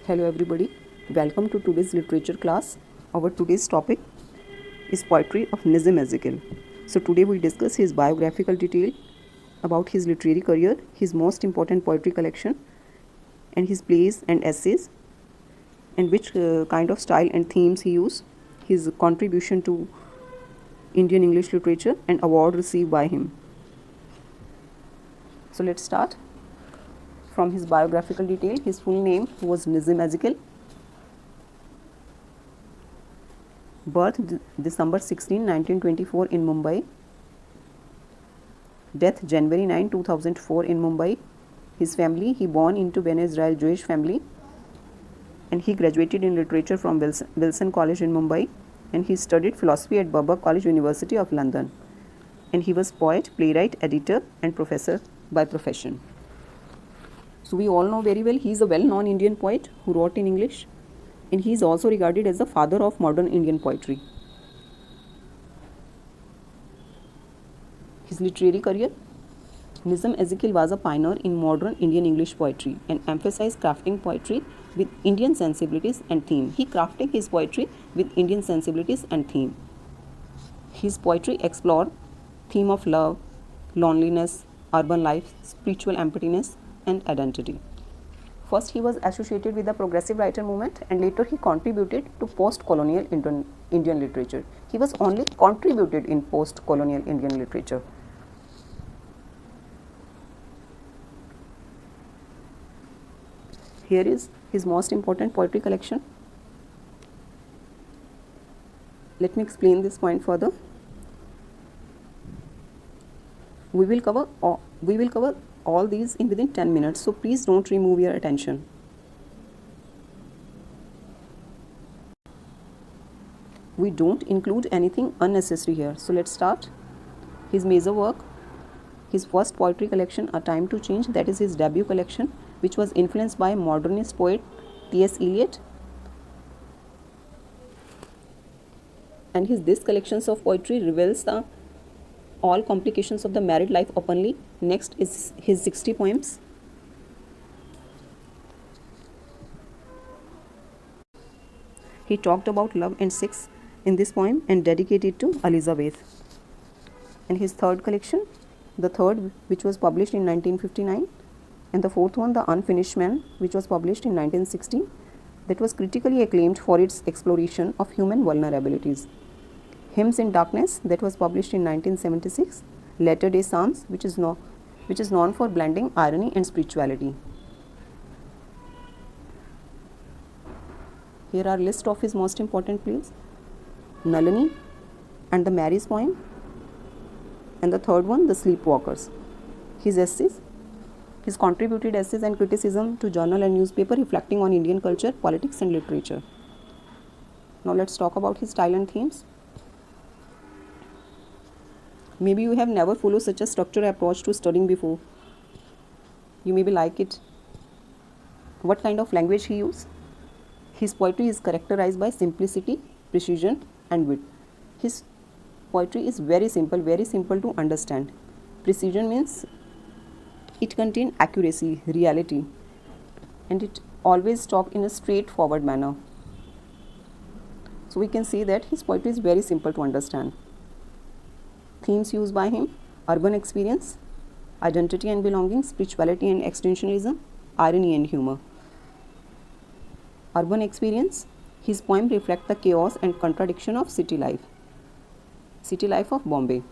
Hello everybody, welcome to today's literature class. Our today's topic is poetry of Nissim Ezekiel. So today we discuss his biographical detail about his literary career, his most important poetry collection and his plays and essays, and which kind of style and themes he used, his contribution to Indian English literature and award received by him. So let's start. From his biographical detail, his full name was Nissim Ezekiel. Birth December 16, 1924 in Mumbai. Death January 9, 2004 in Mumbai. His family, he born into Ben Israel Jewish family and he graduated in literature from Wilson College in Mumbai and he studied philosophy at Babak College University of London. And he was poet, playwright, editor and professor by profession. So we all know very well he is a well-known Indian poet who wrote in English and he is also regarded as the father of modern Indian poetry. His literary career. Nissim Ezekiel was a pioneer in modern Indian English poetry and emphasized crafting poetry with Indian sensibilities and theme. He crafted his poetry with Indian sensibilities and theme. His poetry explored theme of love, loneliness, urban life, spiritual emptiness and identity. First he was associated with the progressive writer movement and later he contributed to post-colonial Indian literature. He was only contributed in post-colonial Indian literature. Here is his most important poetry collection. Let me explain this point further. We will cover all these in within 10 minutes, so please don't remove your attention. We don't include anything unnecessary here. So let's start. His major work, his first poetry collection, A Time to Change, that is his debut collection, which was influenced by modernist poet T.S. Eliot. And this collections of poetry reveals the all complications of the married life openly. Next is his 60 poems. He talked about love and sex in this poem and dedicated to Elizabeth. And his third collection, the third which was published in 1959 and the fourth one, The Unfinished Man, which was published in 1960, that was critically acclaimed for its exploration of human vulnerabilities. Hymns in Darkness, that was published in 1976. Latter-day Psalms, which is known for blending irony and spirituality. Here are list of his most important plays: Nalini and the Marriage Poem, and the third one, The Sleepwalkers. His essays, his contributed essays and criticism to journal and newspaper reflecting on Indian culture, politics and literature. Now let's talk about his style and themes. Maybe you have never followed such a structured approach to studying before. You maybe like it. What kind of language he uses? His poetry is characterized by simplicity, precision and wit. His poetry is very simple to understand. Precision means it contains accuracy, reality, and it always talks in a straightforward manner. So we can say that his poetry is very simple to understand. Themes used by him: urban experience, identity and belonging, spirituality and existentialism, irony and humor. Urban experience, his poem reflect the chaos and contradiction of city life of Bombay.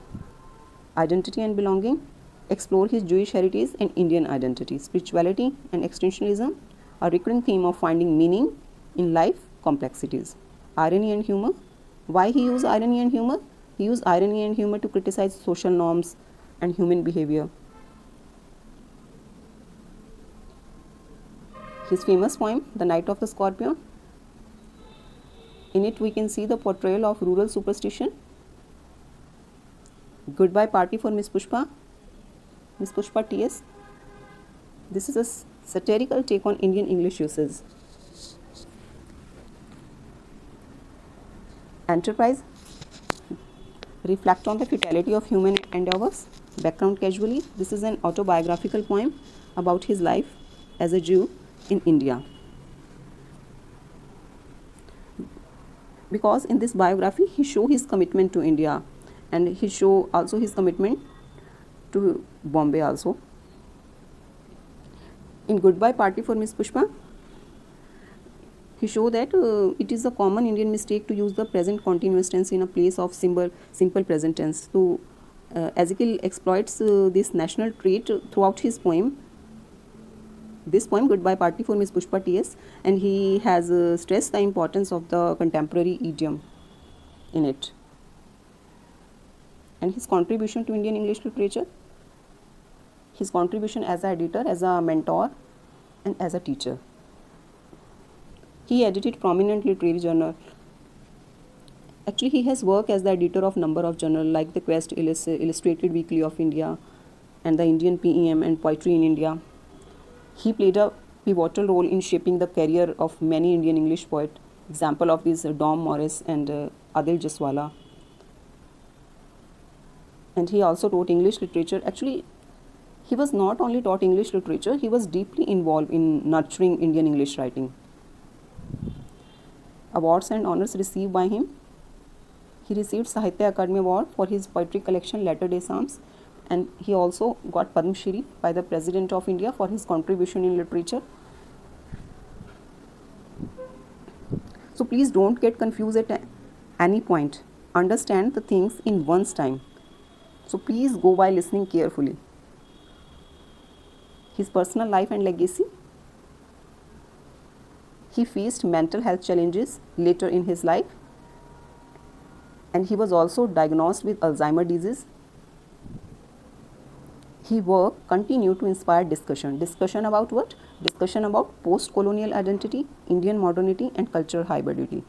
Identity and belonging, explore his Jewish heritage and Indian identity. Spirituality and existentialism, a recurring theme of finding meaning in life complexities. Irony and humor, why he used irony and humor? He used irony and humor to criticize social norms and human behavior. His famous poem, The Night of the Scorpion. In it we can see the portrayal of rural superstition. Goodbye Party for Miss Pushpa T.S. This is a satirical take on Indian English uses. Enterprise, reflect on the futility of human endeavors. Background casually, this is an autobiographical poem about his life as a Jew in India. because in this biography he show his commitment to India, and he show also his commitment to Bombay also. In Goodbye Party for Miss Pushpa, he show that it is a common Indian mistake to use the present continuous tense in a place of simple present tense. So Ezekiel exploits this national trait throughout his poem. This poem, Goodbye Party for Miss Pushpa T.S., and he has stressed the importance of the contemporary idiom in it. And his contribution to Indian English literature, his contribution as an editor, as a mentor, and as a teacher. He edited prominent literary journals. Actually, he has worked as the editor of number of journals like the Quest Illustrated Weekly of India and the Indian PEM and Poetry in India. He played a pivotal role in shaping the career of many Indian English poets. Example of these Dom Morris and Adil Jaswala. And he also taught English literature. Actually, he was not only taught English literature, he was deeply involved in nurturing Indian English writing. Awards and honors received by him. He received Sahitya Akademi Award for his poetry collection Latter Day Psalms, and he also got Padma Shri by the President of India for his contribution in literature. So please don't get confused at any point. Understand the things in one's time. So please go by listening carefully. His personal life and legacy. He faced mental health challenges later in his life, and he was also diagnosed with Alzheimer's disease. His work continued to inspire discussion. Discussion about what? Discussion about post-colonial identity, Indian modernity, and cultural hybridity.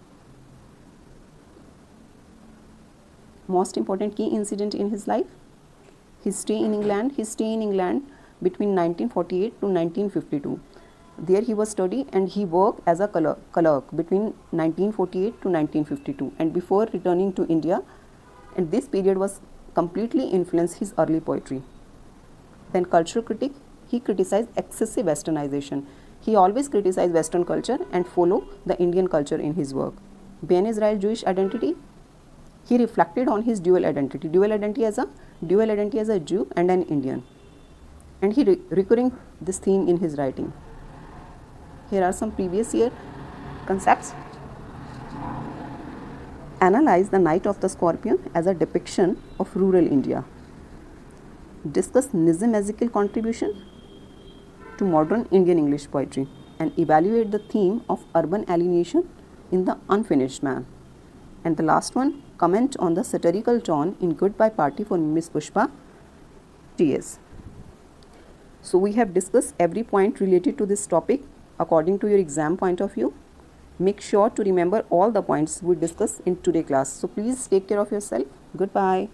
Most important key incident in his life, his stay in England. His stay in England between 1948 to 1952. There he was studied and he worked as a clerk between 1948 to 1952, and before returning to India, and this period was completely influenced his early poetry. Then cultural critic, he criticized excessive westernization. He always criticized Western culture and follow the Indian culture in his work. Ben Israel Jewish identity, he reflected on his dual identity as a Jew and an Indian, and he recurring this theme in his writing. Here are some previous year concepts. Analyze The Night of the Scorpion as a depiction of rural India. Discuss Nissim Ezekiel contribution to modern Indian English poetry and evaluate the theme of urban alienation in The Unfinished Man. And the last one, comment on the satirical tone in Goodbye Party for Miss Pushpa T.S. So we have discussed every point related to this topic according to your exam point of view. Make sure to remember all the points we discussed in today's class. So please take care of yourself. Goodbye.